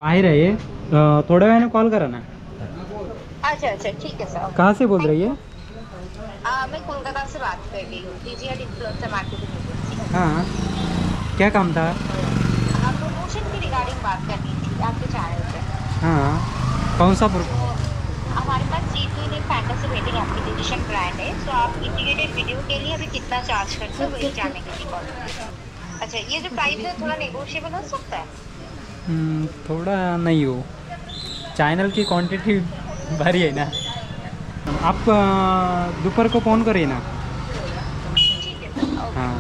बाहर है ये, थोड़ा वेळाने कॉल करा ना। अच्छा अच्छा ठीक है सर। कहाँ से बोल रही है? मैं कोलकाता से बात कर रही हूँ, डीजीआर इन्फ्लुएंसर मार्केटिंग एजेंसी। हाँ, क्या काम था? प्रमोशन की रिगार्डिंग बात करनी थी आपके चैनल पे। हाँ, कौन सा हमारे pass G2 fantasy wedding application brand है, तो आप इंटीग्रेटेड वीडियो के लिए अभी कितना चार्ज करते हो वही जानने के लिए कॉल की। अच्छा, ये जो प्राइस है थोड़ा नेगोशिएबल हो सकता है? थोड़ा नहीं हो, चैनल की क्वांटिटी भारी है ना। आप दुपार को फोन करिए ना। ठीक है सर। हाँ,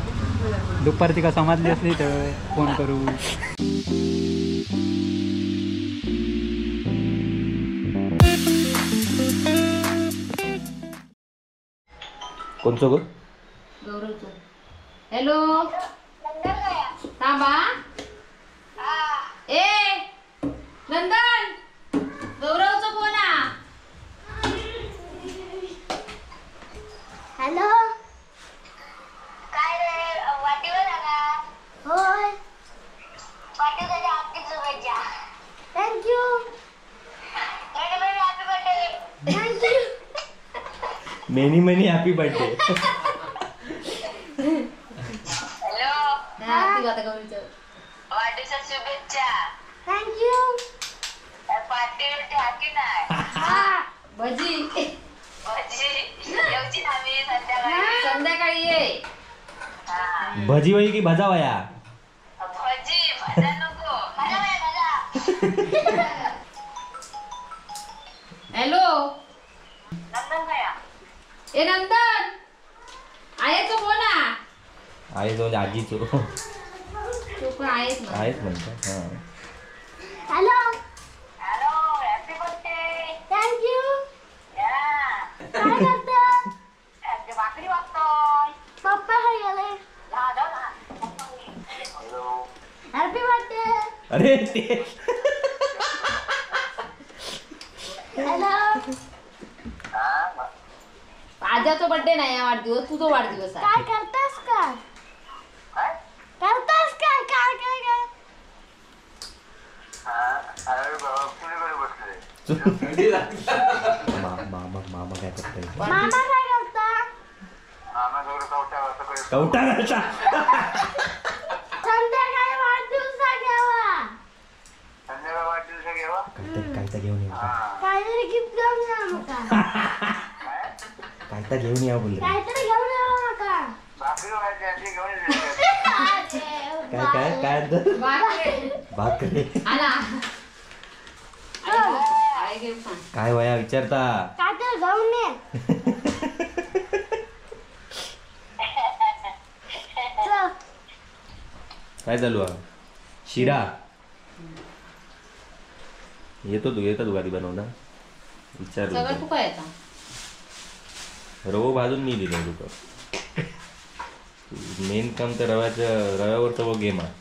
दुपार तिका समजली असली तर फोन करू। कोणचं ग? गौरवचं. हॅलो थांबा. ए नंदन, गौरवचा फोन आ. हॅलो, काय रे, वाटीवर आला? होय, वाटीवर हार्दिक शुभेच्छा. Thank you happy birthday. Thank you. Many many happy birthday. Hello, हा ती आता गौरीचं. वाढदिवसाच्या शुभेच्छा. थँक्यू. पार्टीवरती हाकी नाही. हा, भजी भजी येऊची आम्ही संध्याकाळी. संध्याकाळी ये. हा. भजी वही की भजा वया? भजी मजा नको, मजा नाही मजा. हॅलो नंदन गया. ए नंदन, आयाचा फोन आ. आहे जाऊन आजीचो तू पण आहेस ना? आहेच म्हणतात. हां, hello, hello, happy birthday. Thank you. या काय करता? ते भाकरी वागतोय. पप्पा काय गेले? हा जाऊ ना. Hello, happy birthday. अरे ते हॅलो, आजाचा बर्थडे नाही हा वाढदिवस, तुझा वाढदिवस आहे. काय करतास काय? करतास काय? काय काय काय? अरे बाबा कुणीकडे बसले? मामा काय करताय? मामा काय करता? मामा जवळ कवट्या कवटा कशा? संध्याकाळी वाढदिवस घ्यावा. संध्याकाळी वाढदिवस घेवा. काय घेऊन या. काहीतरी गिफ्ट घेऊन या नका. काय घेऊन या बोलले. काहीतरी घेऊन या नका. भाकरी वाढायची घेऊन ये. काय भाकरे आला. आई घेऊन सांग. काय वया विचारता? काहीतरी घेऊन ये. चल. काय चालू आहे? शिरा येतो तू गाडी बनवणार सगळं विचारलं. तू काय येतं? रवो भाजून मी दिलं तुका. मेन काम तर रव्यावरचा वो गेम आहे.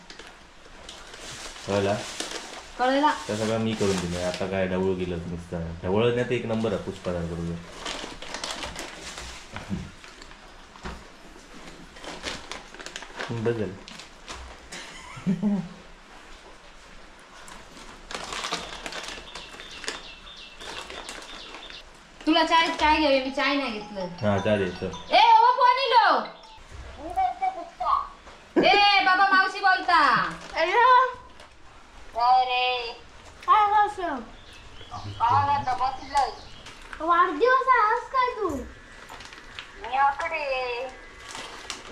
कळला? कळला. त्या सगळं मी करून दिलं. आता काय ढवळू गेलं नुसतं. ढवळण्यात एक नंबर आहे पुष्पादार बरोबर. बदल तुला चाय काय घ्यावे? मी चाय नाही घेतलं. हा चालेल चल. ए ओ फोन इलो. ए बाबा मावशी बोलता. हॅलो, काय रे? काय करतो? काय आता बसलोय. वाढदिवस आहेस काय तू? मी आकडे.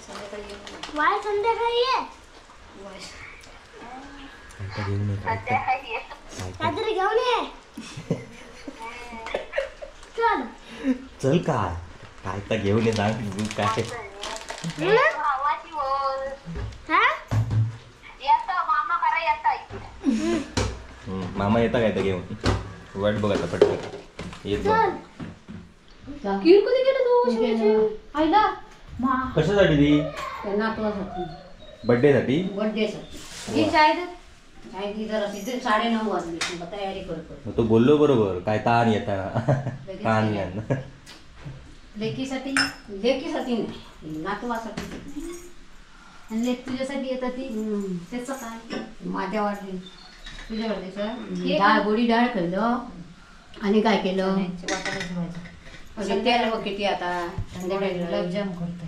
संध्याकाळी येऊ. वाय संध्याकाळी ये. काय घेऊन ये, संध्याकाळी ये. काहीतरी घेऊन ये. चल. चल काय काय तर घेऊन ये सांग तू काय. भावाची बोल. हा? येता मामा करा येता. मामा येता काय तर घेऊन. वाट बघ आता पटकन येत बघ. चल. कीड कधी गेलं तू? आईला मा कशासाठी ती? त्यांना तुझ्यासाठी बर्थडे साठी? बर्थडे साठी. ही चाय दे. चाय दी जरा तिथे 9:30 वाजले. मग तयारी कर. मग तो बोललो बरोबर. काय ताण येताना ताण येण. लेकीसाठी नाही, नातवासाठी. आणि लेक तुझ्यासाठी येतात ती. त्याचं काय माझ्या वाढली. तुझ्याकडे सर डाळ गोडी डाळ खाल्लं आणि काय केलं अजून तेल बघ किती आता संध्याकाळी गुलाबजाम करतोय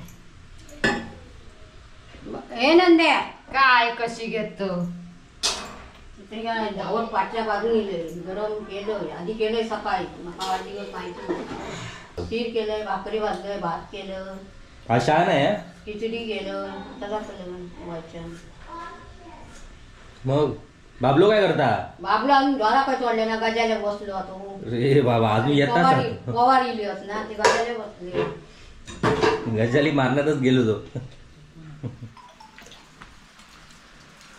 हे नंद्या काय कशी घेतो ते काय धावत पाटल्या बाजून गेले गरम केलं आधी केलंय सकाळी मला वाटली माहिती नाही. खीर केलंय भाकरी भाजलंय भात केलं हा छान आहे. खिचडी केलं त्याला केलं मग बाबलो काय करता? बाबला अजून द्वारा काय तोडले ना गजाला बसलो होतो रे बाबा अजून येतात पवार इली होत ना ते गजाला बसले गजाली मारण्यातच गेलो तो.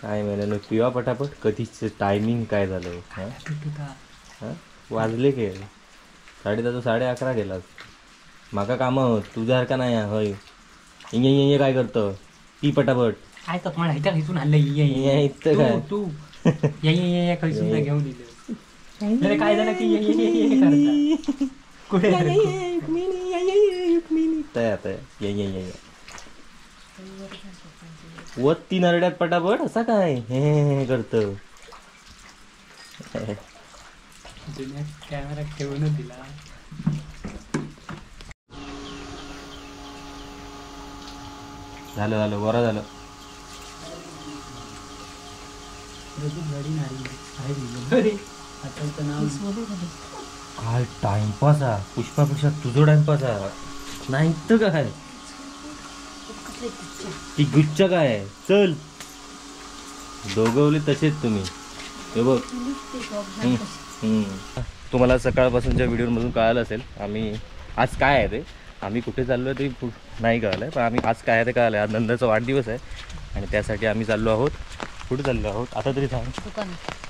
काय महिन्यानं पिवा पटापट कधीच टायमिंग काय झालं हा? वाजले के 10:30 11:30 गेला माका काम तुझ्यासारखा नाही होय. इंगे काय करतं ती पटापट काय तर मला इथं खिचून आणलं इथं काय तू या खिचून घेऊन दिलं काय झालं की करता कुठे वत्ती नरड्यात पटापट असा काय हे करत कॅमेरा ठेवूनच दिला. झालं बरं झालं. काय टाइमपास हा पुष्पापेक्षा तुझं टाइमपास हा नाही तर काय ती गुच्छ काय चल दोघवले तसेच तुम्ही हे बघ. तुम्हाला सकाळपासूनच्या व्हिडिओमधून कळालं असेल आम्ही आज काय आहे ते आम्ही कुठे चाललो आहे ते नाही कळलं आहे पण आम्ही आज काय आहे ते कळलं आहे. आज नंदरचा वाढदिवस आहे आणि त्यासाठी आम्ही चाललो आहोत. कुठे चाललो आहोत आता तरी सांग.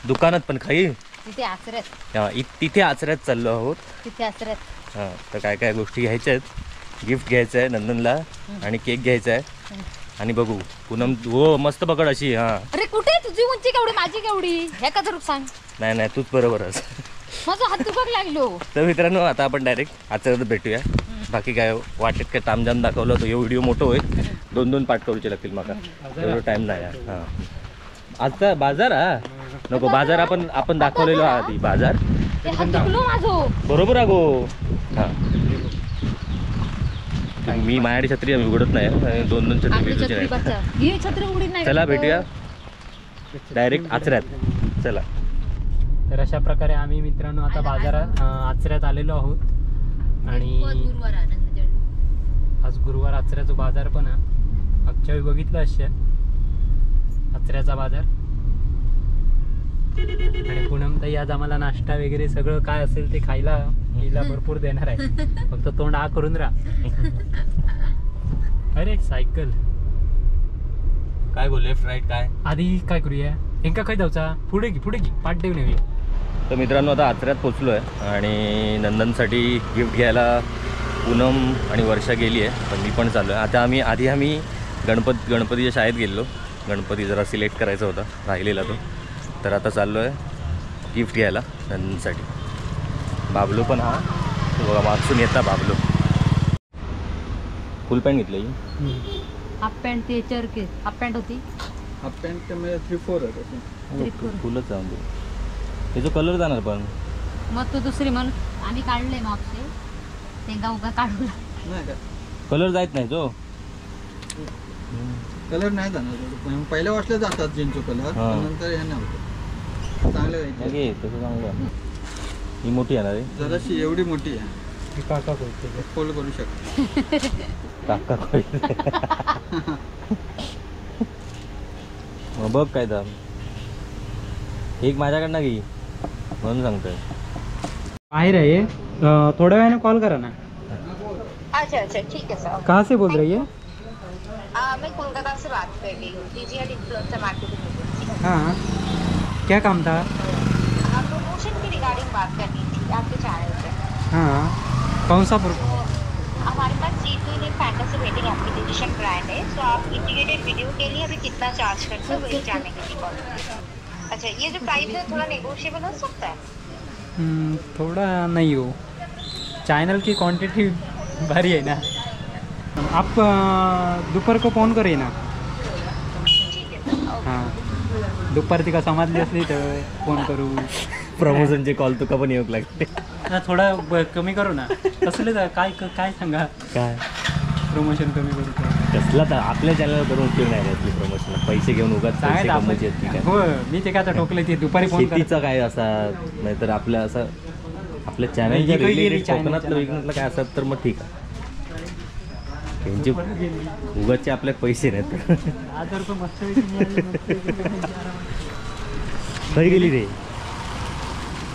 दुकानात पण खाई तिथे आचऱ्यात तिथे आचऱ्यात चाललो आहोत. तिथे आचऱ्यात हां तर काय काय गोष्टी घ्यायच्या आहेत. गिफ्ट घ्यायचं आहे नंदनला आणि केक घ्यायचा आहे आणि बघू पूनम हो मस्त पकड अशी. हां अरे कुठे तुझी उंची केवढी माझी केवढी हे का जरूर सांग. नाही तूच बरोबरच. माझा हात दुखक लागलो. तर मित्रांनो आता आपण डायरेक्ट आचऱ्यात भेटूया. बाकी काय वाटेत काय तामजाम दाखवलं तो हे व्हिडिओ मोठं होईल 2 पार्ट करूचे लागतील मला एवढं टाईम नाही. हां आजचा बाजार हा नको बाजार आपण दाखवलेलो आधी बाजार ते हात दुखलो माझो बरोबर अगो. हां मी माझ्याकडे छत्री आम्ही उघडत नाही 2 छत्री आपली भेटूची छत्री नाही. बच्चा ही छत्री उघडी नाही. चला भेटूया डायरेक्ट आचऱ्यात चला. तर अशा प्रकारे आम्ही मित्रांनो आता बाजारात आचऱ्यात आलेलो आहोत आणि गुरुवार आनंद आज गुरुवार आचऱ्याचा बाजार पण आहे. मागच्या वेळी बघितलं असे आचऱ्याचा बाजार आणि पूनम ताई आज आम्हाला नाश्ता वगैरे सगळं काय असेल ते खायला हिला भरपूर देणार आहे. फक्त तोंड आ करून राहा. अरे सायकल काय गो लेफ्ट राईट काय आधी काय करूया हेंका खाय जाऊचा पुढे की पाठ देऊन येऊया. तर मित्रांनो आता आचऱ्यात पोचलो आहे आणि नंदनसाठी गिफ्ट घ्यायला पूनम आणि वर्षा गेली आहे पण मी पण चाललो आहे. आता आम्ही गणपतीच्या शाळेत गेलो. गणपती जरा सिलेक्ट करायचा होता राहिलेला तो तर आता चाललो आहे गिफ्ट घ्यायला नंदनसाठी. बाबलो पण हा बघा मागसून येता बाबलो. फुल पॅन्ट घेतलं ही हाफ पॅन्ट ते चरके हाफ पॅन्ट होती. हाफ पॅन्ट 3/4 आहे. फुलच जाऊन दे त्याचा कलर जाणार पण मग तू दुसरी म्हणून आम्ही काढले मागचे ते उगा काढू नाही का कलर जायत नाही तो कलर नाही जाणार. पहिल्या वाटलं जातात जीन्सचे कलर हां. नंतर हे नव्हतं चांगलं घ्यायचे. घे तसं चांगलं. ही मोठी येणार आहे जराशी एवढी मोठी आहे काका बोलते फोल्ड करू शकतो. काका मग बघ काय तर एक माझ्याकडनं घे म्हणून सांगतोय. बाहेर आहे थोड्या वेळाने कॉल करा ना. अच्छा ठीक है सर. कहाँ से बोल रही है? मैं कोलकाता से बात कर रही हूँ. Digital influencer marketing. हाँ क्या काम था? प्रमोशन की रिगार्डिंग बात करनी थी आपके चैनल पे. हाँ कौन सा हमारे pass G2 fantasy wedding application brand है. तो आप इंटीग्रेटेड वीडियो के लिए अभी कितना चार्ज करते हो वही जानने के लिए कॉल. अच्छा ये जो प्राइस है थोड़ा नेगोशिएबल हो सकता है? थोड़ा नहीं हो चैनल की क्वांटिटी भारी है ना. आप दोपहर को फ़ोन करिए ना. ठीक है सर. हाँ दुपार तिका समाजली असली तर फोन करू. प्रमोशनचे कॉल तुका पण येऊक लागते. ना थोडा कमी करू ना. कसले काय काय सांगा काय प्रमोशन कमी करू तर. कसला तर आपल्या चॅनलवर करून उपयोग नाही रे प्रमोशन. पैसे घेऊन उगाच पैसे सांगायचं कमवायचे आहेत की काय. हो मी ते काय आता टोकले ते दुपारी फोन शेतीचा काय असा नाहीतर आपल्या असं आपल्या चॅनलच्या इकडे गेली रिलेटेड China कोकणातलं विकणातलं काय असतात तर मग ठीक आहे. त्यांचे उगाचचे आपले पैसे नाहीत. 1000 रुपये मस्त मिळाले, मस्त. खरी गेली रे.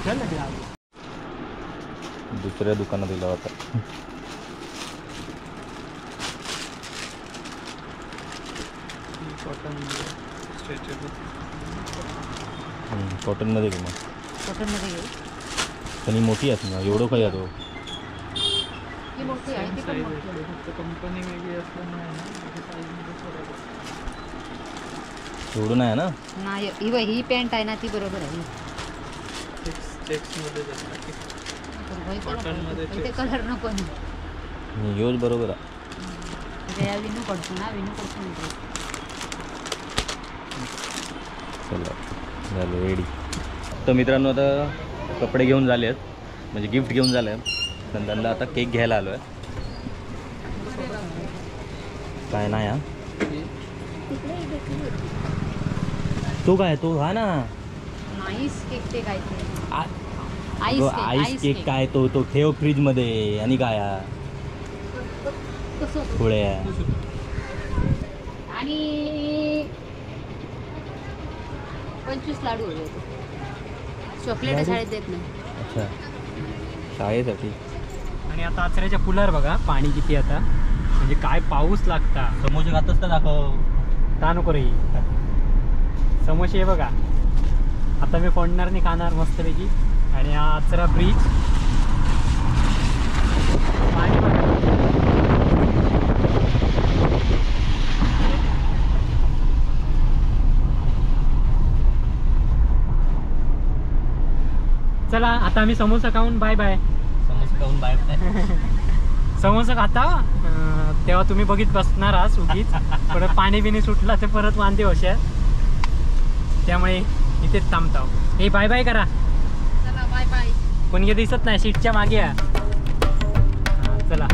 चल ना. दुसऱ्या दुकानात दिला होता. कॉटनमध्ये घे मग. कॉटनमध्ये घेऊ. पण ही मोठी आहेत ना एवढं काय तो. ही मोठी आहे ती पण मोठी आहे. कंपनी वेगळी असल्यामुळे एवढं नाही ना. नाही ही पॅन्ट आहे ना ती बरोबर आहे. ते कलर नको योज बरोबर आहे. विनू पडतो ना विनू पडतो. चला झालं रेडी. तर मित्रांनो आता कपडे घेऊन झाले आहेत म्हणजे गिफ्ट घेऊन झालं आहे. नंदनला आता केक घ्यायला आलो आहे. काय नाही हा तो काय तो हा ना आईस केक ते काय ते आईस केक काय तो तो ठेव फ्रीजमध्ये. आणि काय हा पुढे आणि 25 लाडू हवे होते. चॉकलेट शाळेत देत नाही. अच्छा शाळेसाठी. आणि आता आचऱ्याच्या पुलावर बघा पाणी किती आता म्हणजे काय पाऊस लागता. समोसे खातच तर दाखव. ता नको रे समोसे बघा आता मी फोडणार नाही खाणार मस्तपैकी. आणि हा आचरा ब्रिज पाणी बघा. चला आता आम्ही समोसा खाऊन बाय बाय. समोसे खाऊन बाय. समोसा खाता तेव्हा तुम्ही बघित बसणार आहात उगीच. परत पाणी बिणी सुटला तर परत वांदे होशा. त्यामुळे इथेच थांबतो. हे बाय बाय करा. चला बाय बाय. कोणी दिसत नाही सीटच्या मागे. चला.